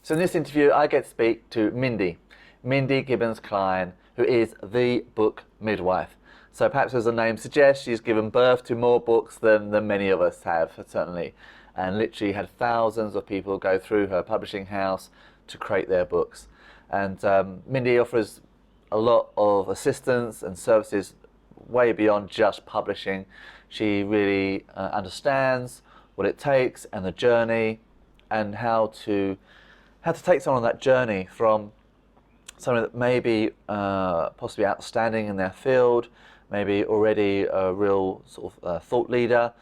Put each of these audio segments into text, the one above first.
So in this interview, I get to speak to Mindy Gibbins-Klein, who is the book midwife. So perhaps as the name suggests, she's given birth to more books than many of us have, certainly, and literally had thousands of people go through her publishing house to create their books. And Mindy offers a lot of assistance and services way beyond just publishing. She really understands what it takes and the journey, and how to take someone on that journey from something that may be possibly outstanding in their field, maybe already a real sort of thought leader,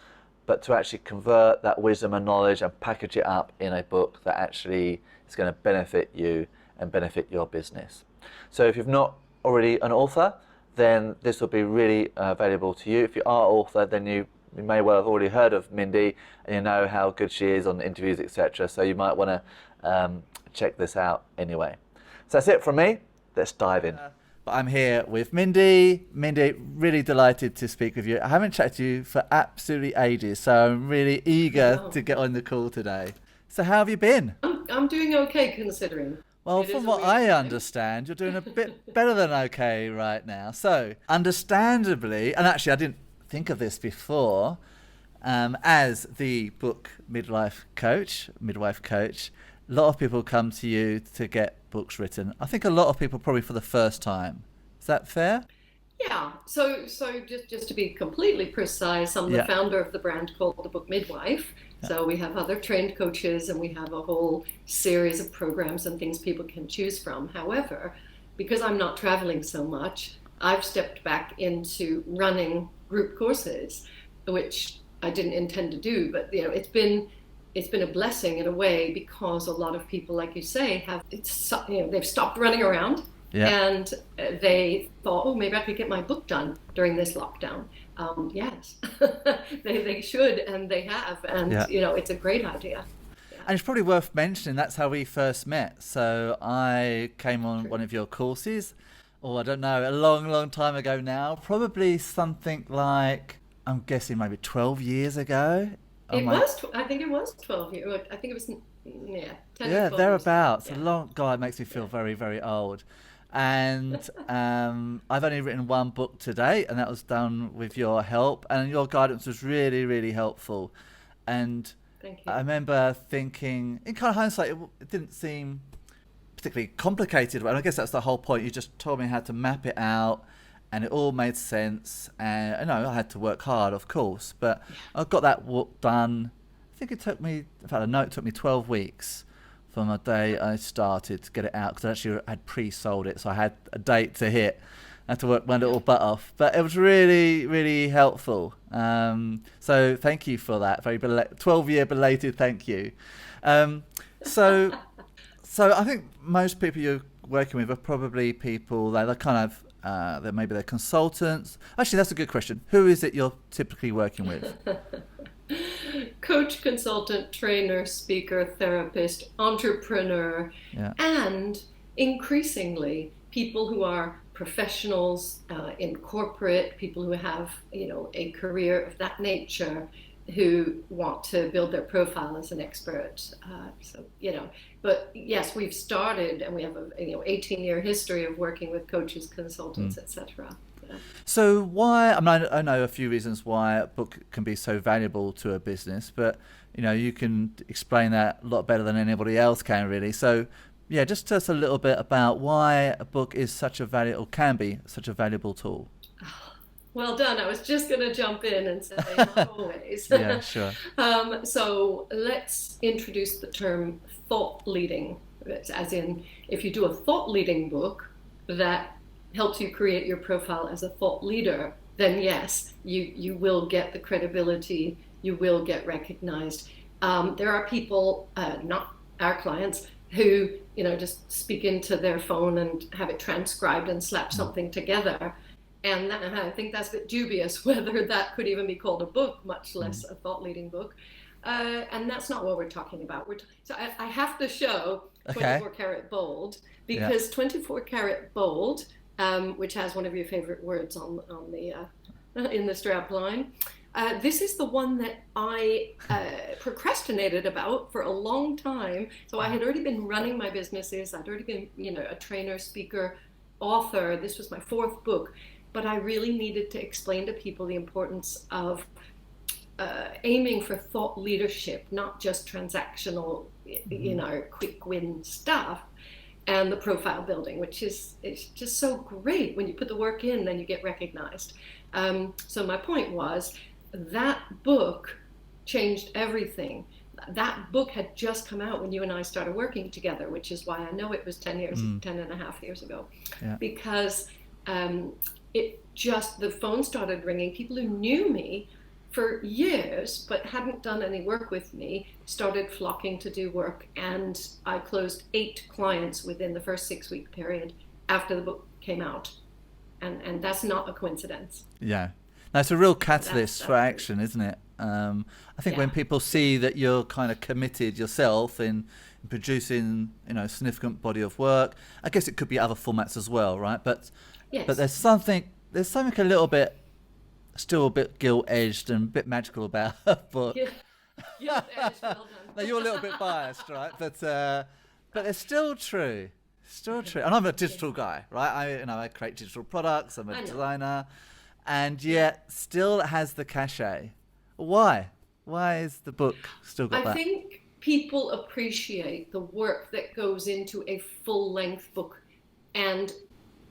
but to actually convert that wisdom and knowledge and package it up in a book that actually is going to benefit you and benefit your business. So if you've not already an author, then this will be really valuable to you. If you are an author, then you may well have already heard of Mindy and you know how good she is on interviews, etc. So you might want to check this out anyway. So that's it from me. Let's dive in. But I'm here with Mindy. Mindy, really delighted to speak with you. I haven't chatted to you for absolutely ages, so I'm really eager to get on the call today. So how have you been? I'm doing okay, considering. Well, from what I understand, you're doing a bit better than okay right now. So, understandably, and actually I didn't think of this before, as the book midwife coach, a lot of people come to you to get books written. I think a lot of people probably for the first time. Is that fair? Yeah. So just to be completely precise, I'm the founder of the brand called The Book Midwife. Yeah. So we have other trained coaches and we have a whole series of programs and things people can choose from. However, because I'm not traveling so much, I've stepped back into running group courses, which I didn't intend to do, but it's been a blessing in a way, because a lot of people, like you say, they've stopped running around. Yeah. And they thought, oh, maybe I could get my book done during this lockdown. Yes, they should, and they have. And, it's a great idea. Yeah. And it's probably worth mentioning that's how we first met. So I came on one of your courses, I don't know, a long, long time ago now. Probably something like, I'm guessing maybe 12 years ago. I think it was 12 years. I think it was, 10 yeah, thereabouts. Yeah. A long, God, it makes me feel very, very old. And I've only written one book to date, and that was done with your help, and your guidance was really, really helpful. And thank you. I remember thinking, in kind of hindsight, it didn't seem particularly complicated, but I guess that's the whole point. You just told me how to map it out, and it all made sense. And I had to work hard, of course, but I got that work done. I think it took me, in fact, I know it took me 12 weeks from the day I started to get it out, because I actually had pre-sold it, so I had a date to hit. I had to work my little butt off, but it was really, really helpful. So thank you for that. Very 12-year belated thank you. So I think most people you're working with are probably people that are kind of maybe they're consultants. Actually, that's a good question. Who is it you're typically working with? Coach, consultant, trainer, speaker, therapist, entrepreneur, and increasingly people who are professionals in corporate, people who have a career of that nature, who want to build their profile as an expert. But yes, we've started, and we have a 18-year history of working with coaches, consultants, etc. So why, I know a few reasons why a book can be so valuable to a business, but you can explain that a lot better than anybody else can, really. So just tell us a little bit about why a book is such a valuable, can be such a valuable tool. Well done. I was just going to jump in and say not always. Yeah, sure. So let's introduce the term thought leading, as in if you do a thought leading book that helps you create your profile as a thought leader, then yes, you will get the credibility, you will get recognized. There are people, not our clients, who just speak into their phone and have it transcribed and slap something together. And I think that's a bit dubious whether that could even be called a book, much less a thought-leading book. And that's not what we're talking about. So I have to show 24 karat bold, because 24 karat bold, which has one of your favorite words on the in the strap line, This is the one that I procrastinated about for a long time. So I had already been running my businesses. I'd already been, a trainer, speaker, author. This was my 4th book. But I really needed to explain to people the importance of aiming for thought leadership, not just transactional, quick win stuff. And the profile building, which is it's just so great. When you put the work in, then you get recognized. So my point was that book changed everything. That book had just come out when you and I started working together, which is why I know it was 10 and a half years ago. Yeah. Because the phone started ringing. People who knew me for years but hadn't done any work with me started flocking to do work, and I closed 8 clients within the first 6-week period after the book came out, and that's not a coincidence. Yeah, that's a real catalyst for action, isn't it? I think when people see that you're kind of committed yourself in producing, a significant body of work, I guess it could be other formats as well, right? But there's something a little bit. Still a bit gilt-edged and a bit magical about a book. Gilt-edged, well done. Now you're a little bit biased, right? But it's still true. And I'm a digital guy, right? I create digital products. I'm a designer, and yet still it has the cachet. Why? Why is the book still got that? I think people appreciate the work that goes into a full-length book, and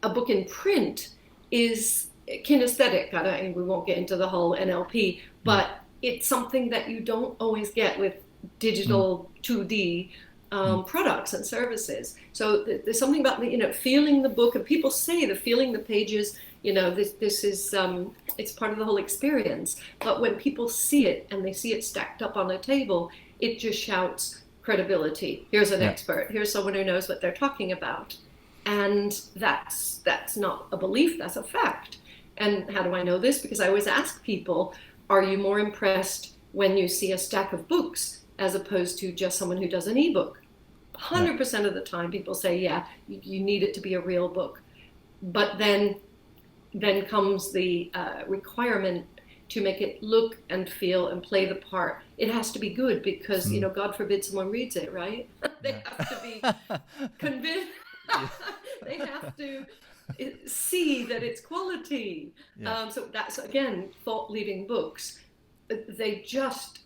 a book in print is kinesthetic. We won't get into the whole NLP, but it's something that you don't always get with digital 2D products and services. So there's something about feeling the book, and people say the feeling the pages. This is it's part of the whole experience. But when people see it and they see it stacked up on a table, it just shouts credibility. Here's an expert. Here's someone who knows what they're talking about, and that's not a belief. That's a fact. And how do I know this? Because I always ask people, are you more impressed when you see a stack of books as opposed to just someone who does an ebook? 100% of the time people say, yeah, you need it to be a real book. But then comes the requirement to make it look and feel and play the part. It has to be good because, God forbid someone reads it, right? They have to be convinced. They have to see that it's quality. So that's, again, thought-leading books. They just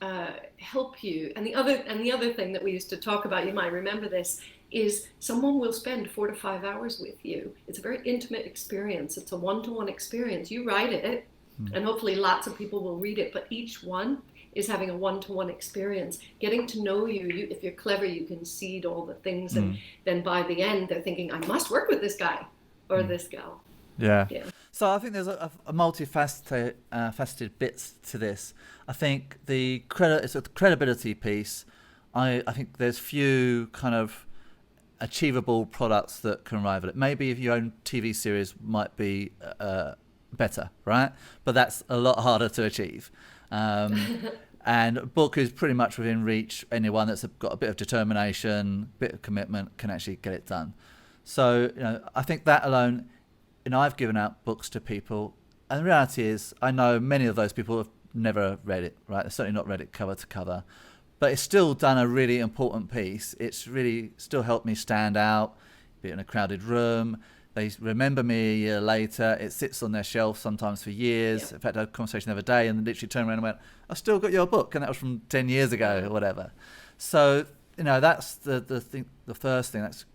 help you. And the other thing that we used to talk about, you might remember this, is someone will spend 4 to 5 hours with you. It's a very intimate experience. It's a one-to-one experience. You write it, and hopefully lots of people will read it, but each one is having a one-to-one experience, getting to know you. If you're clever, you can seed all the things, and then by the end, they're thinking, I must work with this guy or this gal. Yeah. So I think there's a multifaceted faceted bits to this. I think it's a credibility piece. I think there's few kind of achievable products that can rival it. Maybe if your own TV series might be better, right? But that's a lot harder to achieve. And a book is pretty much within reach. Anyone that's got a bit of determination, bit of commitment can actually get it done. So, I think that alone, I've given out books to people, and the reality is I know many of those people have never read it, right? They've certainly not read it cover to cover, but it's still done a really important piece. It's really still helped me stand out, be it in a crowded room. They remember me a year later. It sits on their shelf sometimes for years. Yep. In fact, I had a conversation the other day and literally turned around and went, I still got your book, and that was from 10 years ago or whatever. So, that's the first thing that's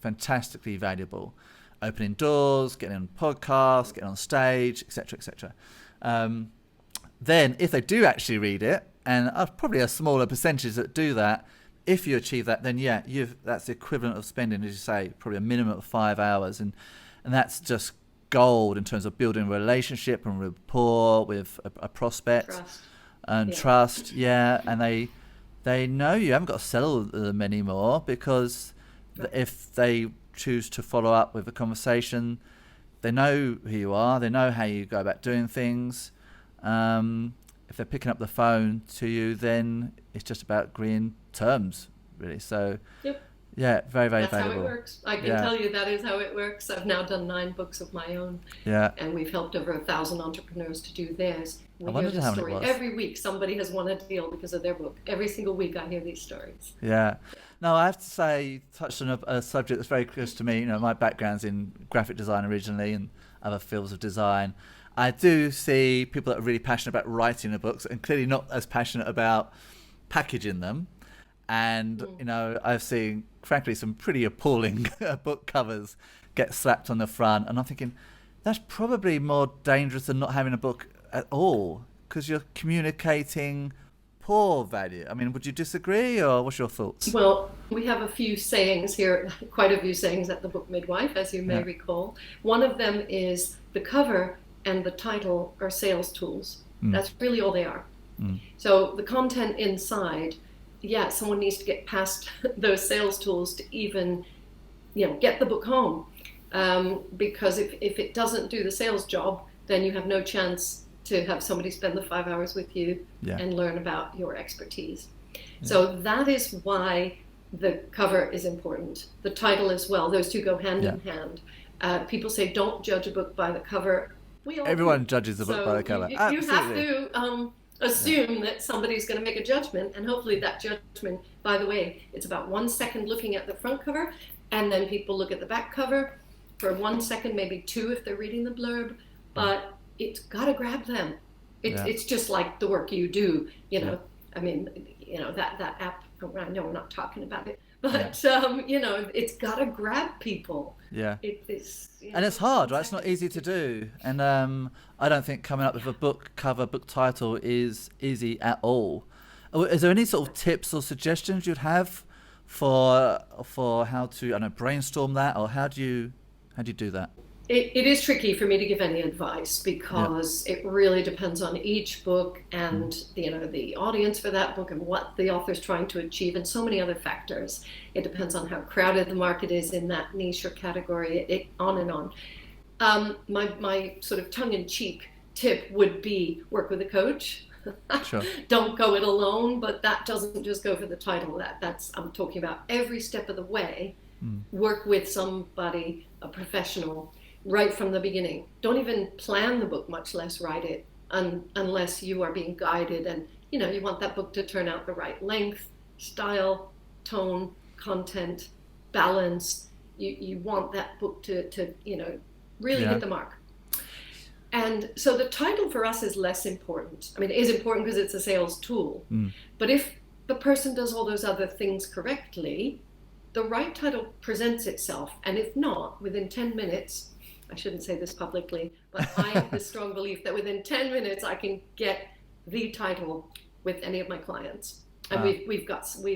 fantastically valuable. Opening doors, getting on podcasts, getting on stage, etc., etc. Then, if they do actually read it, and probably a smaller percentage that do that, if you achieve that, then that's the equivalent of spending, as you say, probably a minimum of 5 hours, and that's just gold in terms of building a relationship and rapport with a prospect and trust. And they know you haven't got to sell them anymore, because if they choose to follow up with a conversation, they know who you are, they know how you go about doing things. If they're picking up the phone to you, then it's just about agreeing terms, really. So Yeah, very, very That's how it valuable. works. I can Yeah, tell you that is how it works. I've now done 9 books of my own, yeah. and we've helped over 1,000 entrepreneurs to do theirs. I We hear wondered this how many it story was. every week. Somebody has won a deal because of their book. Every single week I hear these stories. Yeah. No, I have to say, you touched on a subject that's very close to me. You know, my background's in graphic design originally and other fields of design. I do see people that are really passionate about writing the books and clearly not as passionate about packaging them. And, you know, I've seen, frankly, some pretty appalling book covers get slapped on the front. And I'm thinking, that's probably more dangerous than not having a book at all, because you're communicating poor value. I mean, would you disagree, or what's your thoughts? Well, we have a few sayings here, quite a few sayings at the Book Midwife, as you may recall. One of them is the cover and the title are sales tools. That's really all they are. So the content inside, yeah, someone needs to get past those sales tools to even, get the book home. Because if it doesn't do the sales job, then you have no chance to have somebody spend the 5 hours with you and learn about your expertise. So that is why the cover is important. The title as well. Those two go hand in hand. People say don't judge a book by the cover. Everyone judges the book by the cover. You have to assume that somebody's going to make a judgment, and hopefully that judgment, by the way, it's about 1 second looking at the front cover, and then people look at the back cover for 1 second, maybe 2 if they're reading the blurb, but it's got to grab them. It's just like the work you do, I mean, that app, I know we're not talking about it, but it's got to grab people. Yeah. It's and it's hard, right? It's not easy to do. And I don't think coming up with a book cover, book title is easy at all. Is there any sort of tips or suggestions you'd have for how to, I don't know, brainstorm that, or how do you do that? It is tricky for me to give any advice because it really depends on each book and the audience for that book and what the author's trying to achieve and so many other factors. It depends on how crowded the market is in that niche or category, on and on. My sort of tongue-in-cheek tip would be work with a coach. Sure. Don't go it alone, but that doesn't just go for the title. That's I'm talking about every step of the way. Work with somebody, a professional, right from the beginning. Don't even plan the book, much less write it, unless you are being guided and you want that book to turn out the right length, style, tone, content, balance. You want that book to really hit the mark. And so the title for us is less important. I mean, it is important because it's a sales tool. But if the person does all those other things correctly, the right title presents itself. And if not, within 10 minutes, I shouldn't say this publicly, but I have this strong belief that within 10 minutes I can get the title with any of my clients. And we've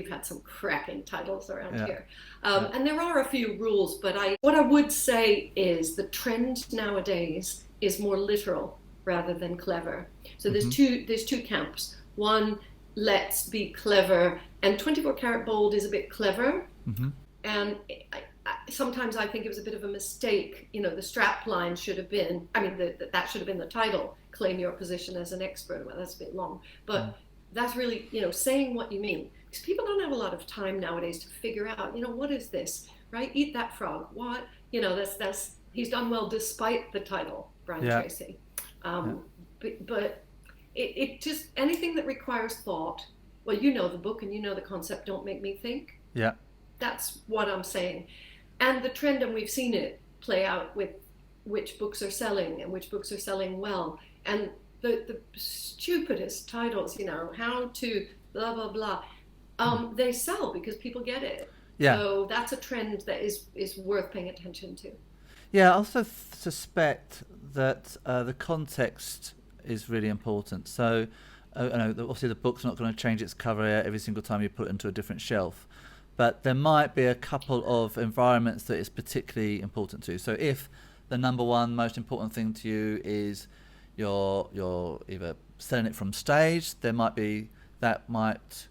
had some cracking titles around here. And there are a few rules, but what I would say is the trend nowadays is more literal rather than clever. So there's two camps. One, let's be clever, and 24 karat bold is a bit clever. And sometimes I think it was a bit of a mistake. The strap line should have been, that should have been the title, claim your position as an expert. Well, that's a bit long, but that's really, saying what you mean. Because people don't have a lot of time nowadays to figure out, what is this, right? Eat that frog. What? That's he's done well despite the title, Brian Tracy. But it just, anything that requires thought, well, the book and the concept, don't make me think. Yeah. That's what I'm saying. And the trend, and we've seen it play out with which books are selling and which books are selling well. And the stupidest titles, how to blah, blah, blah, they sell because people get it. Yeah. So that's a trend that is worth paying attention to. Yeah, I also suspect that the context is really important. So, obviously the book's not going to change its cover every single time you put it into a different shelf. But there might be a couple of environments that it's particularly important to. So if the number one most important thing to you is you're either selling it from stage, that might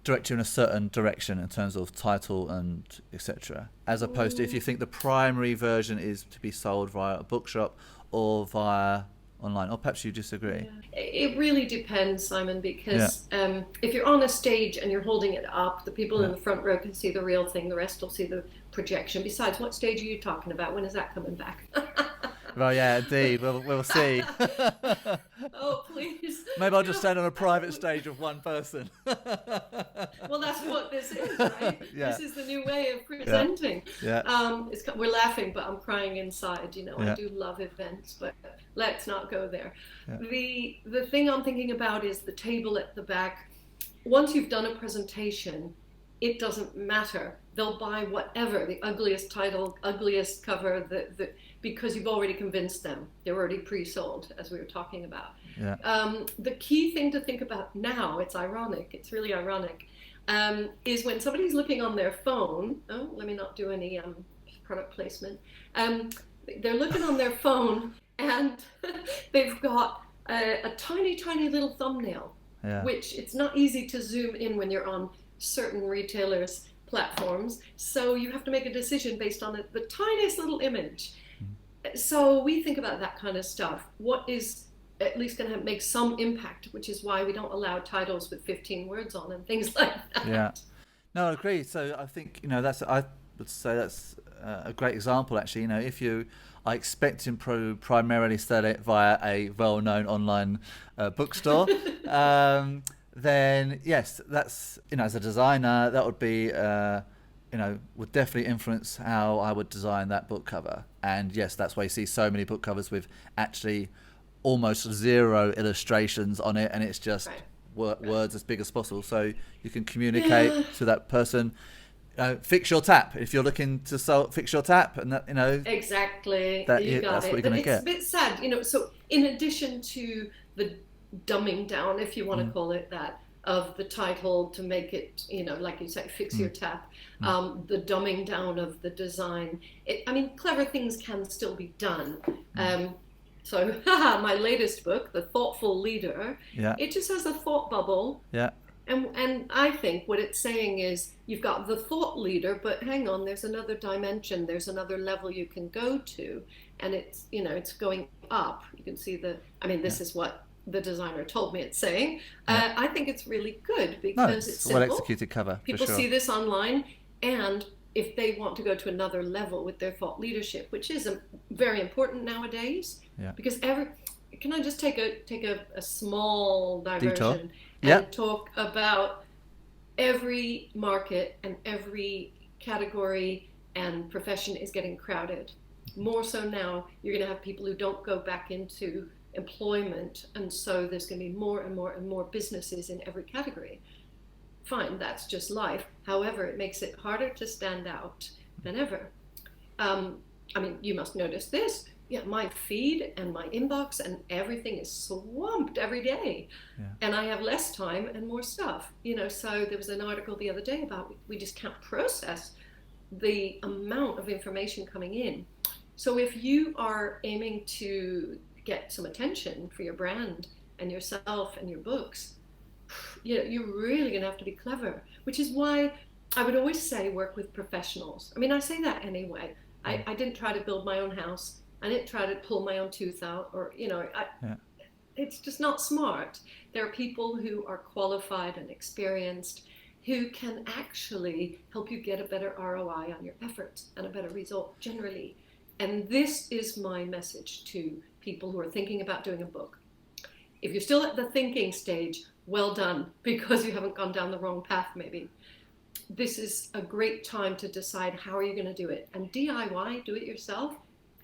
direct you in a certain direction in terms of title and etc. As opposed to if you think the primary version is to be sold via a bookshop or via online, or perhaps you disagree. Yeah. It really depends, Simon, because if you're on a stage and you're holding it up, the people in the front row can see the real thing, the rest will see the projection. Besides, what stage are you talking about? When is that coming back? Well, yeah, indeed. We'll see. Oh, please. Maybe I'll just stand on a private stage of one person. Well, that's what this is, right? Yeah. This is the new way of presenting. Yeah. We're laughing, but I'm crying inside. Yeah. I do love events, but let's not go there. Yeah. The thing I'm thinking about is the table at the back. Once you've done a presentation, it doesn't matter. They'll buy whatever, the ugliest title, ugliest cover, because you've already convinced them. They're already pre-sold, as we were talking about. Yeah. The key thing to think about now, it's ironic, it's really ironic, is when somebody's looking on their phone, let me not do any product placement, they're looking on their phone and they've got a tiny, tiny little thumbnail, which it's not easy to zoom in when you're on certain retailers' platforms, so you have to make a decision based on the tiniest little image. So we think about that kind of stuff. What is at least going to make some impact, which is why we don't allow titles with 15 words on and things like that. Yeah. No, I agree. So I think, I would say that's a great example, actually. If you are expecting primarily sell it via a well-known online bookstore, then yes, that's, as a designer, that would be, would definitely influence how I would design that book cover. And yes, that's why you see so many book covers with actually almost zero illustrations on it, and it's just words as big as possible, so you can communicate to that person. Fix your tap if you're looking to fix your tap, and that exactly that's it. what you're going to get. It's a bit sad, so in addition to the dumbing down, if you want to call it that, of the title to make it, like you say, fix your tap, the dumbing down of the design. Clever things can still be done. So my latest book, The Thoughtful Leader, it just has a thought bubble. Yeah. And I think what it's saying is you've got the thought leader, but hang on, there's another dimension, there's another level you can go to, and it's, it's going up. You can see this is what the designer told me it's saying. I think it's really good because it's simple. Well executed cover. People see this online, and if they want to go to another level with their thought leadership, which is very important nowadays, because can I just take a small diversion and talk about every market and every category and profession is getting crowded. More so now, you're going to have people who don't go back into employment, and so there's going to be more and more and more businesses in every category. Fine, that's just life. However, it makes it harder to stand out than ever. You must notice this. My feed and my inbox and everything is swamped every day. And I have less time and more stuff. So there was an article the other day about we just can't process the amount of information coming in. So if you are aiming to get some attention for your brand and yourself and your books, you're really going to have to be clever, which is why I would always say work with professionals. I say that anyway. I didn't try to build my own house. I didn't try to pull my own tooth out, or, it's just not smart. There are people who are qualified and experienced who can actually help you get a better ROI on your efforts and a better result generally. And this is my message to people who are thinking about doing a book. If you're still at the thinking stage, well done, because you haven't gone down the wrong path maybe. This is a great time to decide how are you going to do it. And DIY, do it yourself,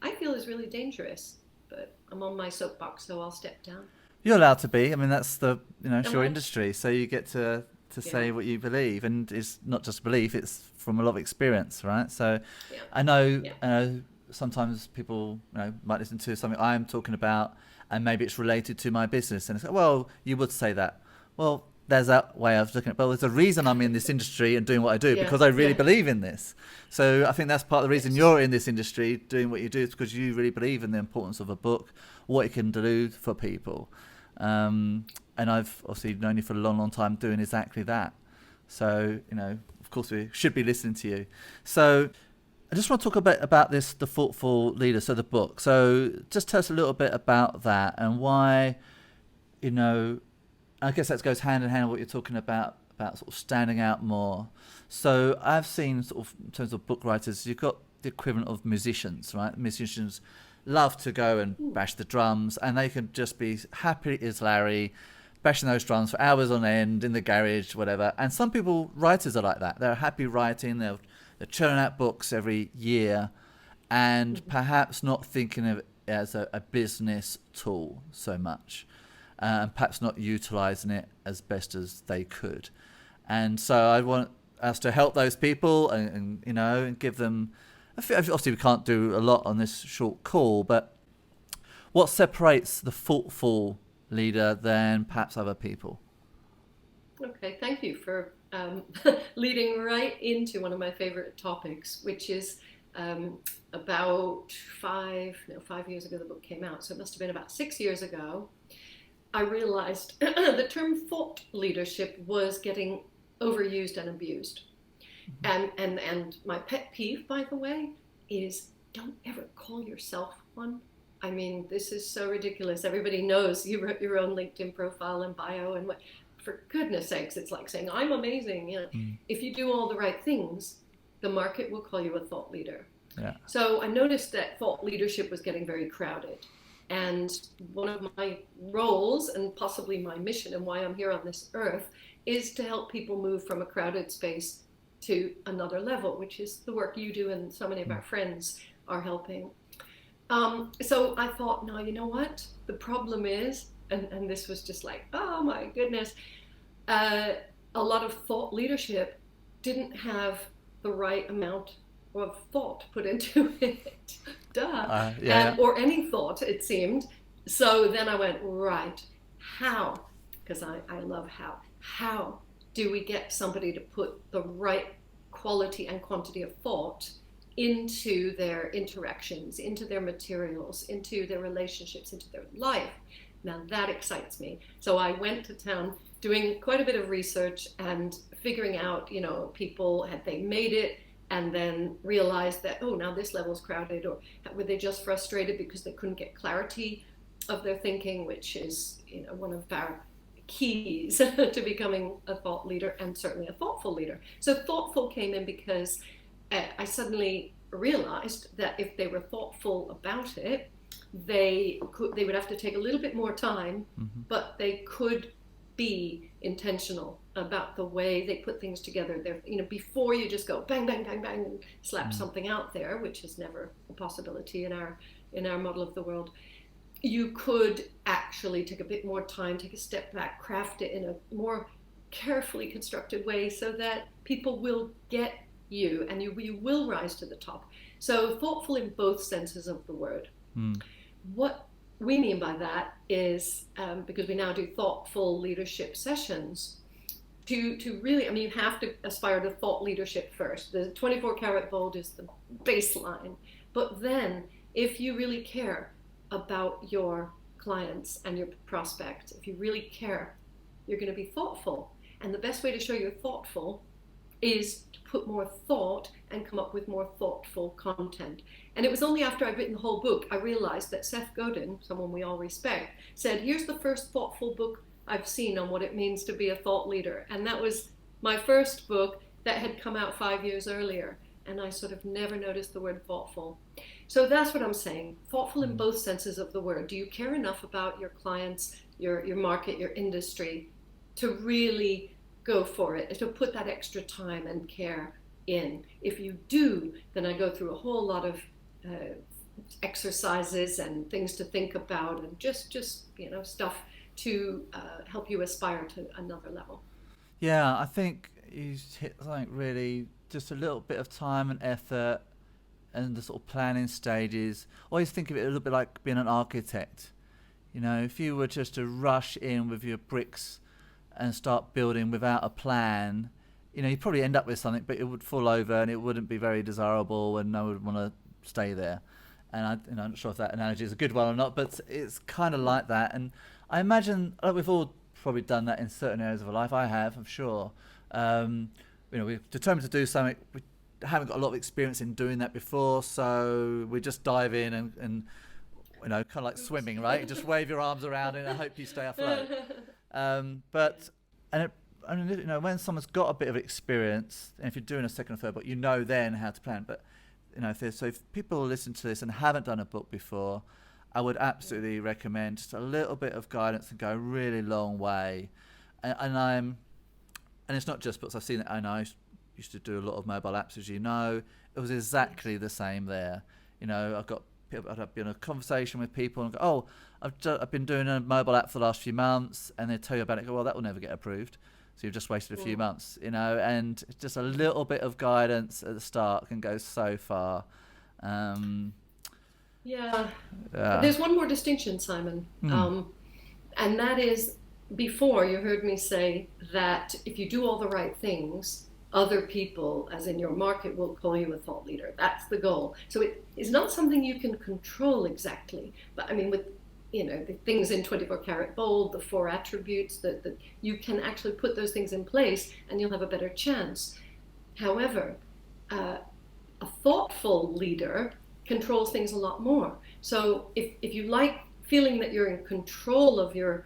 I feel is really dangerous. But I'm on my soapbox, so I'll step down. You're allowed to be. That's it's your industry, so you get to say what you believe, and it's not just belief; it's from a lot of experience, right? So, I know sometimes people might listen to something I'm talking about, and maybe it's related to my business, and it's like, well, you would say that. Well, there's that way of looking at it. Well, there's a reason I'm in this industry and doing what I do, because I really believe in this. So I think that's part of the reason you're in this industry doing what you do, is because you really believe in the importance of a book, what it can do for people. And I've obviously known you for a long, long time doing exactly that. So, of course we should be listening to you. So I just want to talk a bit about this, the thoughtful leader, so the book. So just tell us a little bit about that and why, you know, I guess that goes hand in hand with what you're talking about sort of standing out more. So I've seen sort of in terms of book writers, you've got the equivalent of musicians, right? Musicians love to go and bash the drums, and they can just be happy as Larry, bashing those drums for hours on end in the garage, whatever. And some people, writers, are like that. They're happy writing. They're churning out books every year, and perhaps not thinking of it as a business tool so much, and perhaps not utilizing it as best as they could. And so I want us to help those people and you know, and give them. Obviously, we can't do a lot on this short call, but what separates the thoughtful leader than perhaps other people? Okay, thank you for leading right into one of my favorite topics, which is about 5 years ago the book came out, so it must have been about 6 years ago. I realized the term thought leadership was getting overused and abused. And my pet peeve, by the way, is don't ever call yourself one. I mean, this is so ridiculous. Everybody knows you wrote your own LinkedIn profile and bio, and what, for goodness sakes, it's like saying, I'm amazing. You know, if you do all the right things, the market will call you a thought leader. Yeah. So I noticed that thought leadership was getting very crowded. And one of my roles, and possibly my mission and why I'm here on this earth, is to help people move from a crowded space to another level, which is the work you do and so many of our friends are helping. So I thought, no, you know what? The problem is, and this was just like, oh my goodness, a lot of thought leadership didn't have the right amount of thought put into it. Or any thought, it seemed. So then I went, right, how? Because I love how. How do we get somebody to put the right quality and quantity of thought into their interactions, into their materials, into their relationships, into their life? Now that excites me. So I went to town doing quite a bit of research and figuring out, you know, people, had they made it and then realized that, oh, now this level's crowded, or were they just frustrated because they couldn't get clarity of their thinking, which is, you know, one of our keys to becoming a thought leader, and certainly a thoughtful leader. So thoughtful came in because I suddenly realized that if they were thoughtful about it, they would have to take a little bit more time, but they could be intentional about the way they put things together. They're, you know, before you just go bang, bang, bang, bang, and slap something out there, which is never a possibility in our model of the world. You could actually take a bit more time, take a step back, craft it in a more carefully constructed way so that people will get you and you will rise to the top. So thoughtful in both senses of the word. What we mean by that is, because we now do thoughtful leadership sessions, to really, I mean, you have to aspire to thought leadership first. The 24-karat gold is the baseline. But then, if you really care about your clients and your prospects, if you really care, you're going to be thoughtful. And the best way to show you're thoughtful is to put more thought and come up with more thoughtful content. And it was only after I'd written the whole book, I realized that Seth Godin, someone we all respect, said, here's the first thoughtful book I've seen on what it means to be a thought leader. And that was my first book that had come out 5 years earlier. And I sort of never noticed the word thoughtful. So that's what I'm saying. Thoughtful in both senses of the word. Do you care enough about your clients, your market, your industry, to really go for it, to put that extra time and care in? If you do, then I go through a whole lot of exercises and things to think about, and just you know, stuff to help you aspire to another level. Yeah, I think you hit something really, just a little bit of time and effort and the sort of planning stages. Always think of it a little bit like being an architect. You know, if you were just to rush in with your bricks and start building without a plan, you know, you'd probably end up with something, but it would fall over and it wouldn't be very desirable and no one would want to stay there. And I'm not sure if that analogy is a good one or not, but it's kind of like that. And I imagine, like, we've all probably done that in certain areas of our life. I have, I'm sure. You know, we're determined to do something. We haven't got a lot of experience in doing that before, so we just dive in and you know, kind of like swimming, right? You just wave your arms around and I hope you stay afloat. And you know, when someone's got a bit of experience, and if you're doing a second or third book, you know then how to plan. But you know, if people listen to this and haven't done a book before, I would absolutely recommend just a little bit of guidance and go a really long way. And it's not just books. I've seen it, and I used to do a lot of mobile apps, as you know. It was exactly the same there. You know, I'd be in a conversation with people and go, oh, I've been doing a mobile app for the last few months, and they tell you about it. Go, well, that will never get approved. So you've just wasted a few months, you know, and just a little bit of guidance at the start can go so far. There's one more distinction, Simon, and that is, before you heard me say that if you do all the right things, other people, as in your market, will call you a thought leader. That's the goal. So it is not something you can control exactly, but I mean, with the things in 24 karat bold, the 4 attributes, that you can actually put those things in place and you'll have a better chance. However, a thoughtful leader controls things a lot more. So if you like feeling that you're in control of your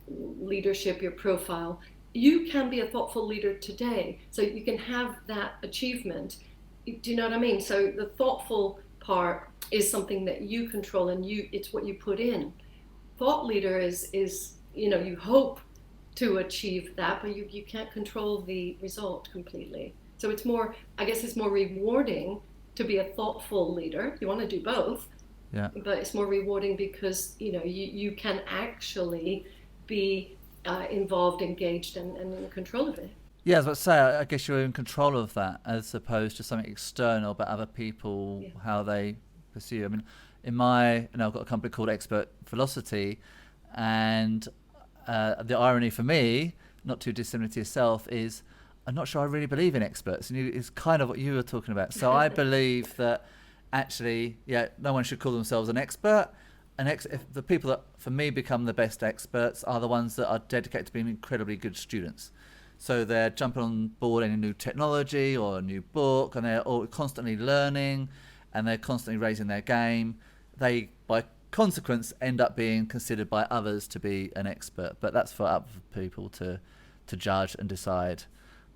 leadership, your profile, you can be a thoughtful leader today. So you can have that achievement. Do you know what I mean? So the thoughtful part is something that you control, and it's what you put in. Thought leader is you hope to achieve that, but you can't control the result completely. So it's more rewarding to be a thoughtful leader. You want to do both, but it's more rewarding because you can actually be involved, engaged, and in control of it. Yeah, as I say, I guess you're in control of that as opposed to something external, but other people, how they pursue. I mean, I've got a company called Expert Velocity, and the irony for me, not too dissimilar to yourself, is I'm not sure I really believe in experts, and it's kind of what you were talking about. So I believe that actually, no one should call themselves an expert. If the people that, for me, become the best experts are the ones that are dedicated to being incredibly good students. So they're jumping on board any new technology or a new book, and they're all constantly learning, and they're constantly raising their game. They, by consequence, end up being considered by others to be an expert. But that's for other people to judge and decide.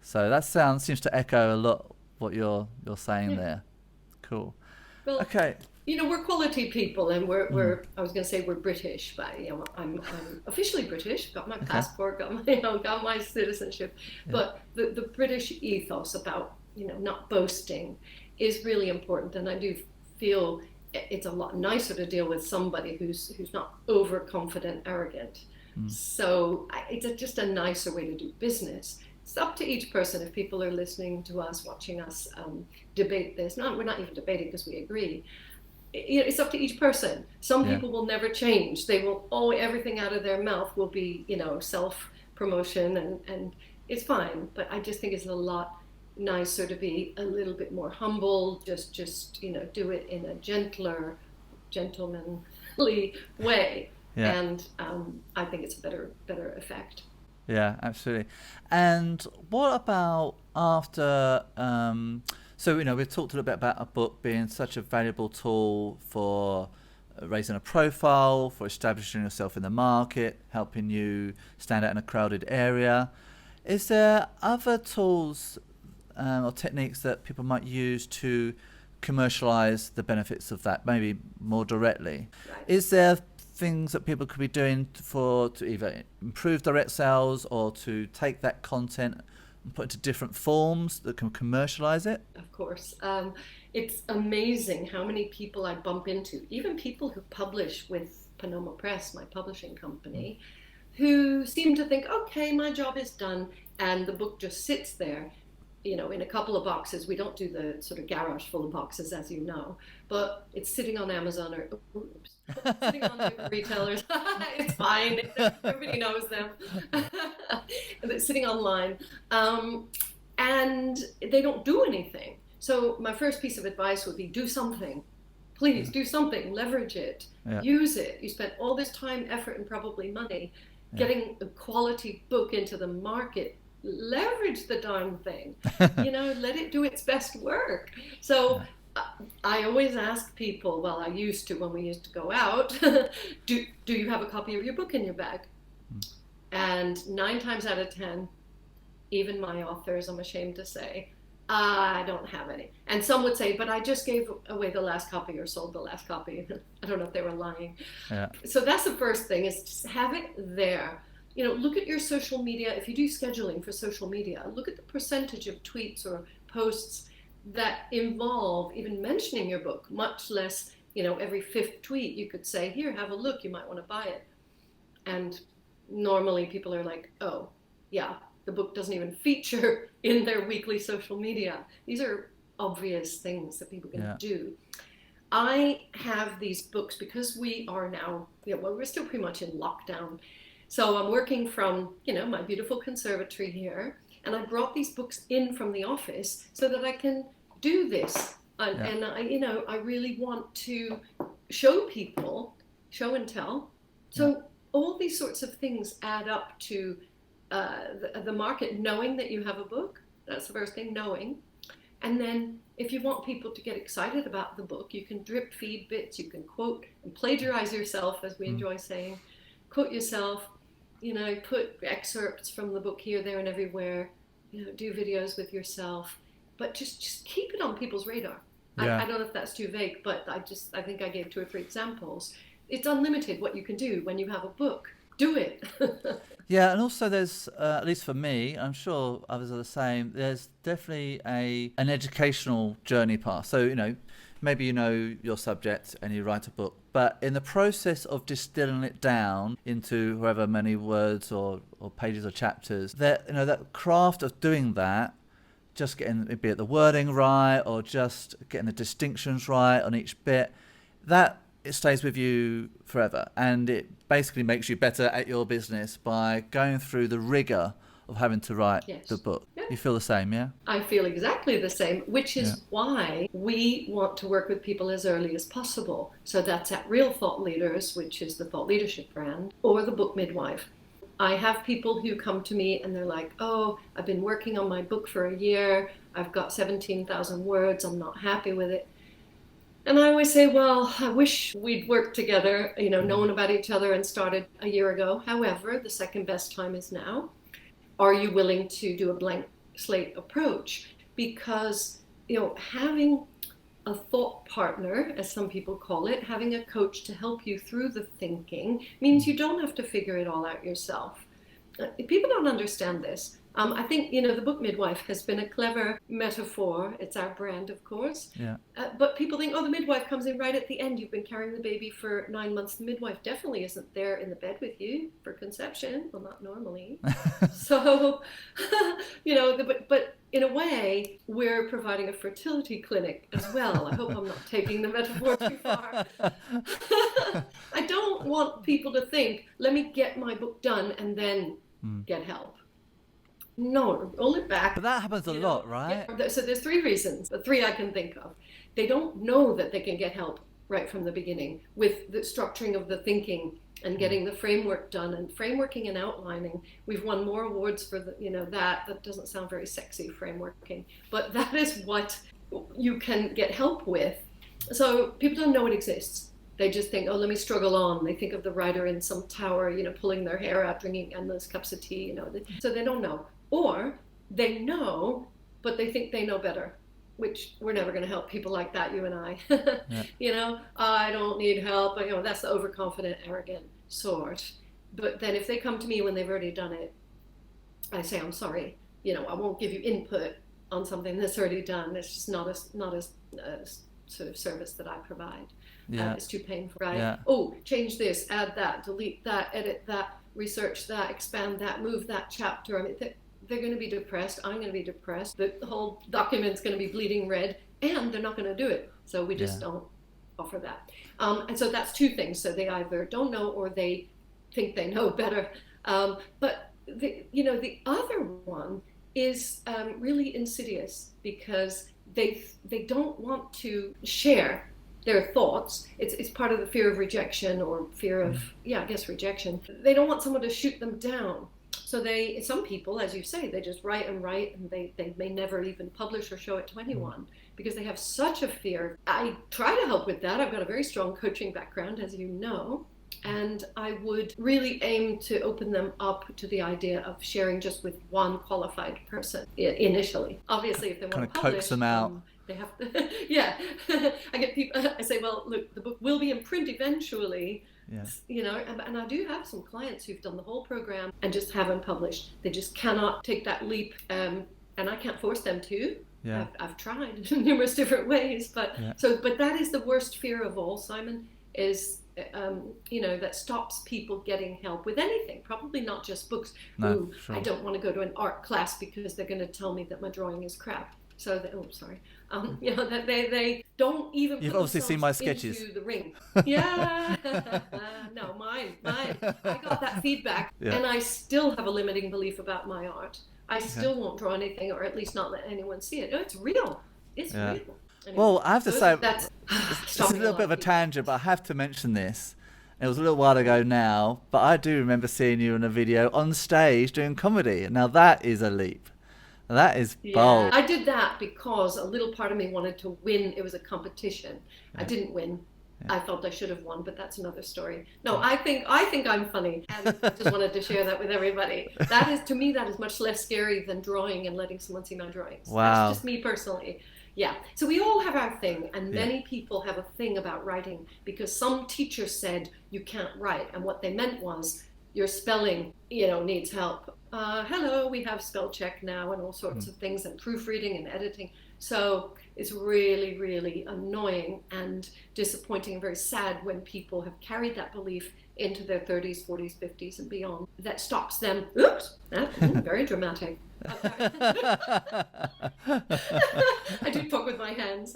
So that seems to echo a lot what you're saying there. Cool. Well, okay. We're quality people, and we're I was going to say we're British, but I'm officially British. Got my passport, got my citizenship. Yeah. But the British ethos about not boasting is really important, and I do feel it's a lot nicer to deal with somebody who's not overconfident, arrogant. So it's just a nicer way to do business. It's up to each person. If people are listening to us, watching us debate this, we're not even debating because we agree. It's up to each person. Some people will never change. They will everything out of their mouth will be self-promotion, and it's fine. But I just think it's a lot nicer to be a little bit more humble. Just do it in a gentler, gentlemanly way. Yeah. And I think it's a better effect. Yeah, absolutely. And what about after? So we've talked a little bit about a book being such a valuable tool for raising a profile, for establishing yourself in the market, helping you stand out in a crowded area. Is there other tools or techniques that people might use to commercialize the benefits of that, maybe more directly? Right. Is there things that people could be doing to either improve direct sales or to take that content and put it to different forms that can commercialize it? Of course. It's amazing how many people I bump into, even people who publish with Panoma Press, my publishing company, who seem to think, okay, my job is done, and the book just sits there, in a couple of boxes. We don't do the sort of garage full of boxes, as you know, but it's sitting on Amazon or sitting on different retailers. It's fine. Everybody knows them. It's sitting online, and they don't do anything. So my first piece of advice would be do something. Please do something. Leverage it. Yeah. Use it. You spent all this time, effort, and probably money getting a quality book into the market. leverage the darn thing. Let it do its best work. So I always ask people, well, I used to when we used to go out, do you have a copy of your book in your bag? And 9 times out of 10, even my authors, I'm ashamed to say, I don't have any. And some would say, but I just gave away the last copy or sold the last copy. I don't know if they were lying. Yeah. So that's the first thing, is just have it there. Look at your social media. If you do scheduling for social media, look at the percentage of tweets or posts that involve even mentioning your book, much less, every 5th tweet you could say, here, have a look, you might want to buy it. And normally people are like, oh, yeah, the book doesn't even feature in their weekly social media. These are obvious things that people can do. I have these books because we are now, we're still pretty much in lockdown. So I'm working from, my beautiful conservatory here, and I brought these books in from the office so that I can do this. And I really want to show people, show and tell. So all these sorts of things add up to the market, knowing that you have a book. That's the first thing, knowing. And then if you want people to get excited about the book, you can drip feed bits, you can quote and plagiarize yourself, as we enjoy saying. Quote yourself, put excerpts from the book here, there, and everywhere. Do videos with yourself. But just keep it on people's radar. I don't know if that's too vague, but I think I gave 2 or 3 examples. It's unlimited what you can do when you have a book. Do it. Yeah, and also there's, at least for me, I'm sure others are the same, there's definitely an educational journey path. So, maybe your subject and you write a book, but in the process of distilling it down into however many words or pages or chapters, that craft of doing that, just getting, be it the wording right or just getting the distinctions right on each bit, that it stays with you forever, and it basically makes you better at your business by going through the rigor of having to write the book. Yeah. You feel the same, yeah? I feel exactly the same, which is why we want to work with people as early as possible. So that's at Real Thought Leaders, which is the thought leadership brand, or the Book Midwife. I have people who come to me and they're like, oh, I've been working on my book for a year. I've got 17,000 words. I'm not happy with it. And I always say, well, I wish we'd worked together, known about each other and started a year ago. However, the second best time is now. Are you willing to do a blank slate approach? Because, having a thought partner, as some people call it, having a coach to help you through the thinking means you don't have to figure it all out yourself. People don't understand this. I think, the Book Midwife has been a clever metaphor. It's our brand, of course. Yeah. But people think, oh, the midwife comes in right at the end. You've been carrying the baby for 9 months. The midwife definitely isn't there in the bed with you for conception. Well, not normally. So, but in a way, we're providing a fertility clinic as well. I hope I'm not taking the metaphor too far. I don't want people to think, let me get my book done and then get help. No, roll it back. But that happens a lot, right? Yeah. So there's 3 reasons, the 3 I can think of. They don't know that they can get help right from the beginning with the structuring of the thinking and getting the framework done, and frameworking and outlining. We've won more awards for that doesn't sound very sexy, frameworking, but that is what you can get help with. So people don't know it exists. They just think, oh, let me struggle on. They think of the writer in some tower, pulling their hair out, drinking endless cups of tea, so they don't know. Or they know, but they think they know better, which we're never going to help people like that, you and I. I don't need help. That's the overconfident, arrogant sort. But then if they come to me when they've already done it, I say, I'm sorry. I won't give you input on something that's already done. It's just not a sort of service that I provide. Yeah. It's too painful, right? Yeah. Oh, change this, add that, delete that, edit that, research that, expand that, move that chapter. They're going to be depressed. I'm going to be depressed. The whole document's going to be bleeding red, and they're not going to do it. So we just don't offer that. And so that's 2 things. So they either don't know or they think they know better. But the other one is really insidious because they don't want to share their thoughts. It's part of the fear of rejection or fear of, rejection. They don't want someone to shoot them down. So some people, as you say, they just write and write, and they may never even publish or show it to anyone because they have such a fear. I try to help with that. I've got a very strong coaching background, as you know, and I would really aim to open them up to the idea of sharing just with one qualified person initially. Obviously, if they want to publish, coax them out. They have to, yeah. I get people, I say, well, look, the book will be in print eventually. Yeah. You know, and I do have some clients who've done the whole program and just haven't published. They just cannot take that leap, and I can't force them to. Yeah. I've tried in numerous different ways, but but that is the worst fear of all, Simon, is that stops people getting help with anything. Probably not just books. No, sure. I don't want to go to an art class because they're going to tell me that my drawing is crap. So that they don't even. You've obviously seen my sketches. Into the ring. Yeah. No, mine. I got that feedback, and I still have a limiting belief about my art. I still won't draw anything, or at least not let anyone see it. No, it's real. It's real. Anyway, well, I have to say, it's a little bit of a tangent, but I have to mention this. It was a little while ago now, but I do remember seeing you in a video on stage doing comedy. Now that is a leap. That is bold. I did that because a little part of me wanted to win. It was a competition. I didn't win. I felt I should have won, but that's another story. No, I think I'm funny, and I just wanted to share that with everybody. That is, to me, that is much less scary than drawing and letting someone see my drawings. Wow. That's just me personally. Yeah. So we all have our thing, and many people have a thing about writing because some teacher said you can't write, and what they meant was your spelling, needs help. Hello, we have spell check now and all sorts of things, and proofreading and editing. So it's really, really annoying and disappointing and very sad when people have carried that belief into their 30s, 40s, 50s and beyond. That stops them. Oops, very dramatic. I do talk with my hands.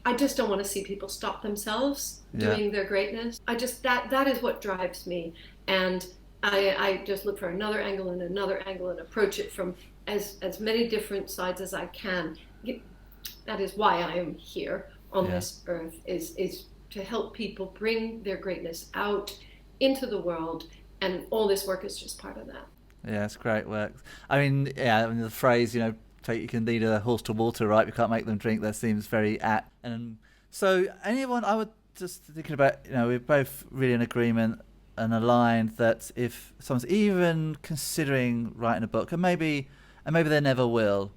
I just don't want to see people stop themselves doing their greatness. That is what drives me. And I just look for another angle and approach it from as many different sides as I can. That is why I am here on this earth, is to help people bring their greatness out into the world. And all this work is just part of that. Yeah, it's great work. I mean, the phrase, you can lead a horse to water, right? You can't make them drink. That seems very apt. And so anyone, I would just thinking about, we're both really in agreement and aligned that if someone's even considering writing a book, and maybe they never will,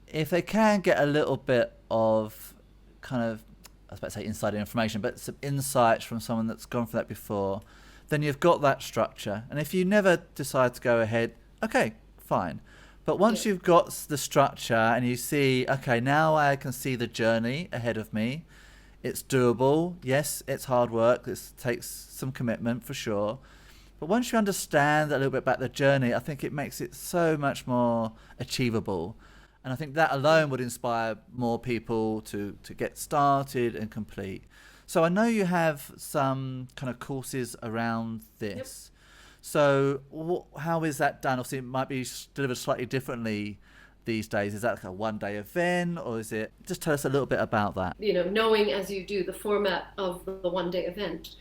if they can get a little bit of kind of, I was about to say insider information, but some insights from someone that's gone through that before, then you've got that structure. And if you never decide to go ahead, okay, fine. But once you've got the structure and you see, okay, now I can see the journey ahead of me. It's doable. Yes, it's hard work. It takes some commitment for sure. But once you understand a little bit about the journey, I think it makes it so much more achievable. And I think that alone would inspire more people to get started and complete. So I know you have some kind of courses around this. Yep. So how is that done? Obviously, it might be delivered slightly differently these days. Is that like a one-day event, or is it? Just tell us a little bit about that. Knowing as you do the format of the one-day event,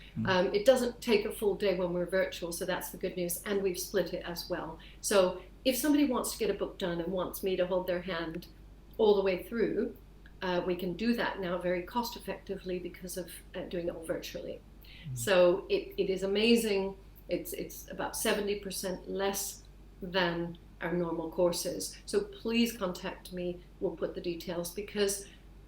it doesn't take a full day when we're virtual, so that's the good news, and we've split it as well. So if somebody wants to get a book done and wants me to hold their hand all the way through, we can do that now very cost-effectively because of doing it all virtually. So it is amazing. It's about 70% less than our normal courses. So please contact me. We'll put the details, because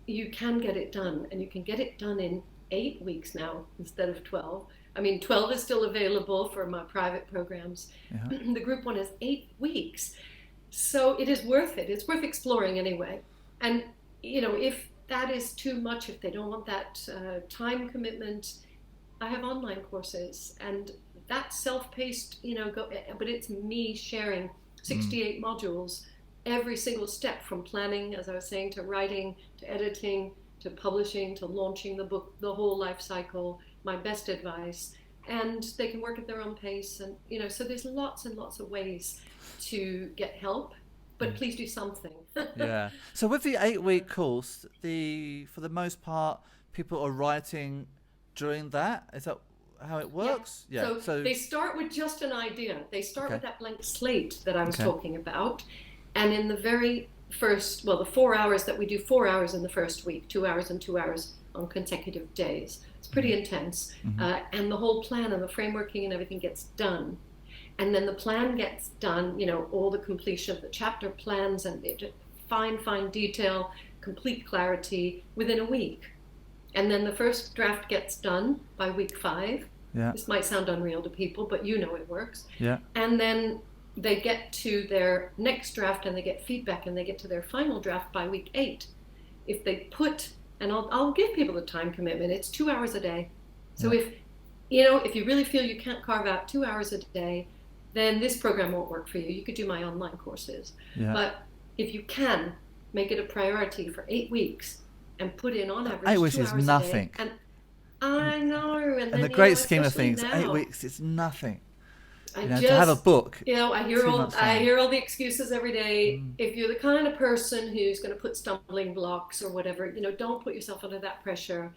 you can get it done, and you can get it done in 8 weeks now instead of 12. I mean, 12 is still available for my private programs. The group one is 8 weeks. So it is worth it. It's worth exploring anyway. And, if that is too much, if they don't want that time commitment, I have online courses, and that's self-paced, but it's me sharing 68 modules, every single step from planning, as I was saying, to writing, to editing, to publishing, to launching the book, the whole life cycle, my best advice. And they can work at their own pace. And, so there's lots and lots of ways to get help, but please do something. Yeah. So with the 8-week course, for the most part, people are writing during that. Is that how it works? Yeah. So they start with just an idea. They start with that blank slate that I was talking about. And in the very first, the 4 hours that we do, 4 hours in the first week, 2 hours and 2 hours on consecutive days. It's pretty intense. And the whole plan and the frameworking and everything gets done. And then the plan gets done, all the completion of the chapter plans and the fine detail, complete clarity within a week. And then the first draft gets done by week 5. Yeah. This might sound unreal to people, but it works. Yeah. And then they get to their next draft and they get feedback and they get to their final draft by week 8. If they put, and I'll give people the time commitment, it's 2 hours a day. So if you really feel you can't carve out 2 hours a day, then this program won't work for you. You could do my online courses. Yeah. But if you can, make it a priority for 8 weeks and put in on average 8 weeks 2 is hours nothing. a day. And I know. And in the great scheme of things, now, 8 weeks is nothing. To have a book. I hear all the excuses every day. If you're the kind of person who's going to put stumbling blocks or whatever, don't put yourself under that pressure.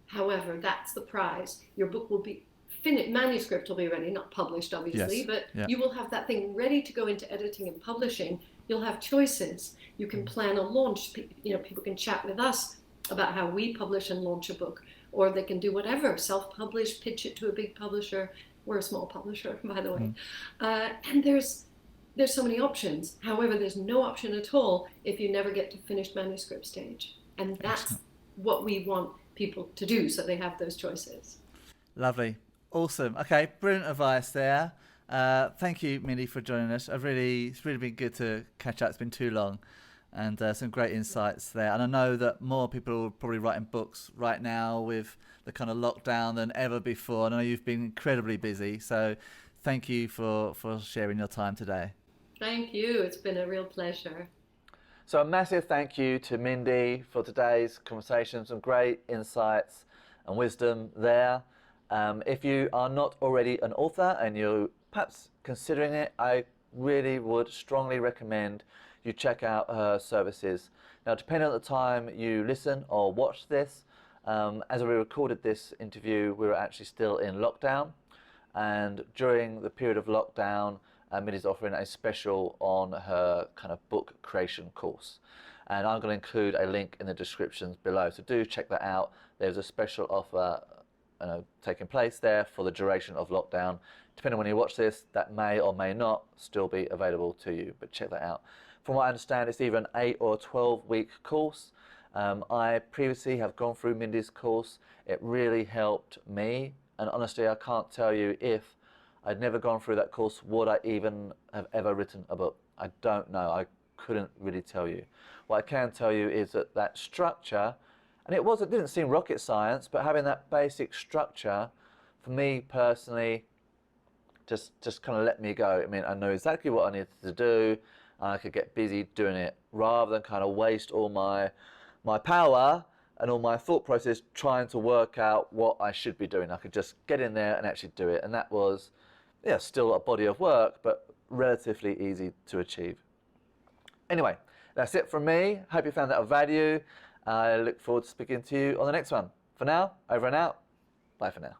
However, that's the prize. Your book will be finished, manuscript will be ready, not published obviously, but you will have that thing ready to go into editing and publishing. You'll have choices. You can plan a launch. People can chat with us about how we publish and launch a book, or they can do whatever, self-publish, pitch it to a big publisher. We're a small publisher, by the way. And there's so many options. However, there's no option at all if you never get to finished manuscript stage. And that's what we want people to do, so they have those choices. Lovely. Awesome. Okay, brilliant advice there. Thank you, Mindy, for joining us. It's really been good to catch up. It's been too long. And some great insights there. And I know that more people are probably writing books right now with the kind of lockdown than ever before. I know you've been incredibly busy. So thank you for sharing your time today. Thank you. It's been a real pleasure. So a massive thank you to Mindy for today's conversation. Some great insights and wisdom there. If you are not already an author and you're perhaps considering it, I really would strongly recommend you check out her services. Now, depending on the time you listen or watch this, as we recorded this interview, we were actually still in lockdown. And during the period of lockdown, Mindy's offering a special on her kind of book creation course. And I'm going to include a link in the descriptions below. So do check that out. There's a special offer taking place there for the duration of lockdown. Depending on when you watch this, that may or may not still be available to you, but check that out. From what I understand, it's either an 8 or 12-week course. I previously have gone through Mindy's course. It really helped me, and honestly, I can't tell you if I'd never gone through that course, would I even have ever written a book? I don't know. I couldn't really tell you. What I can tell you is that structure, and it didn't seem rocket science, but having that basic structure, for me personally, just kind of let me go. I mean, I know exactly what I needed to do. I could get busy doing it rather than kind of waste all my power and all my thought process trying to work out what I should be doing. I could just get in there and actually do it. And that was, still a body of work, but relatively easy to achieve. Anyway, that's it from me. Hope you found that of value. I look forward to speaking to you on the next one. For now, over and out. Bye for now.